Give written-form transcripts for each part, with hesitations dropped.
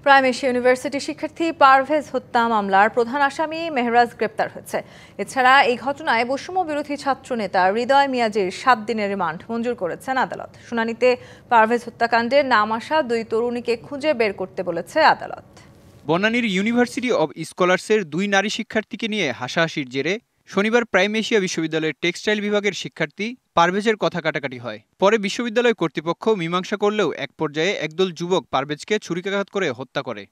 Prime Asia university শিক্ষার্থী পারভেজ হত্যা মামলার প্রধান আসামি মেহরাজ গ্রেপ্তার হয়েছে। এছাড়া এই ঘটনায় বৈষম্য বিরোধী ছাত্রনেতা হৃদয় মিয়াজির 7 দিনের রিমান্ড মঞ্জুর করেছেন আদালত। শুনানিতে পারভেজ হত্যাকাণ্ডে নাম আসা 2 তরুণীকে খুঁজে বের করতে বলেছে আদালত। বনানীর ইউনিভার্সিটি অব স্কলার্সের 2 নারী শিক্ষার্থীকে নিয়ে হাসাহাসির জেরে শনিবার প্রাইম এশিয়া বিশ্ববিদ্যালয়ের টেক্সটাইল বিভাগের শিক্ষার্থী পারভেজের কথা কাটাকাটি হয়। পরে বিশ্ববিদ্যালয় কর্তৃপক্ষ মীমাংসা করলেও এক পর্যায়ে একদল যুবক পারভেজকে ছুরিকাঘাত করে হত্যা করে।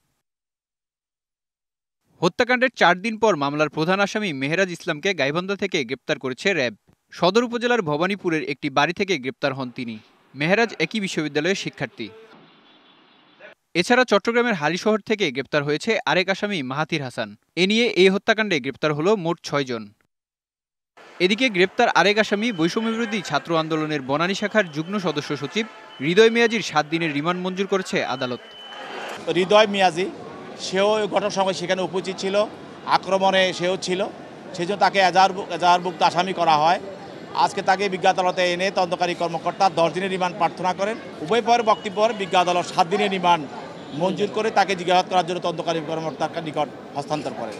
হত্যাকাণ্ডের 4 দিন পর মামলার প্রধান আসামি মেহরাজ ইসলামকে গাইবান্ধা থেকে গ্রেপ্তার করেছে র্যাব। সদর উপজেলার ভবানীপুরের একটি বাড়ি থেকে গ্রেপ্তার হন তিনি। মেহরাজ একই বিশ্ববিদ্যালয়ের শিক্ষার্থী। এছাড়া চট্টগ্রামের হালিশহর থেকে গ্রেপ্তার হয়েছে আরেক আসামি মাহাথির হাসান। এ নিয়ে এই হত্যাকাণ্ডে গ্রেপ্তার হলো মোট 6 জন। এদিকে গ্রেপ্তার আরেক আসামি বৈষম্যবিরোধী ছাত্র আন্দোলনের বনানী শাখার যুগ্ম সদস্য সচিব হৃদয় মিয়াজির 7 দিনের রিমান্ড মঞ্জুর করেছে আদালত। হৃদয় মিয়াজি সেও ঘটনার সময় সেখানে উপস্থিত ছিল, আক্রমণে সেও ছিল, সেজন্য তাকে এজাহারভুক্ত আসামি করা হয়। আজকে তাকে বিজ্ঞ আদালতে এনে তদন্তকারী কর্মকর্তা 10 দিনের রিমান্ড প্রার্থনা করেন। উভয় পয়ের বক্তব্য বিজ্ঞ আদালত 7 দিনের রিমান্ড মঞ্জুর করে তাকে জিজ্ঞাসাবাদ করার জন্য তদন্তকারী কর্মকর্তার নিকট হস্তান্তর করেন।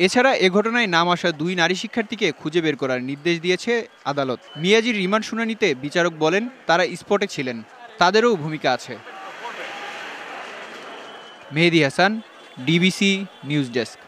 এছাড়া এ ঘটনায় নাম আসা 2 নারী শিক্ষার্থীকে খুঁজে বের করার নির্দেশ দিয়েছে আদালত। মিয়াজির রিমান্ড শুনানিতে বিচারক বলেন তারা স্পটে ছিলেন, তাদেরও ভূমিকা আছে। মেহেদী হাসান, ডিবিসি নিউজ ডেস্ক।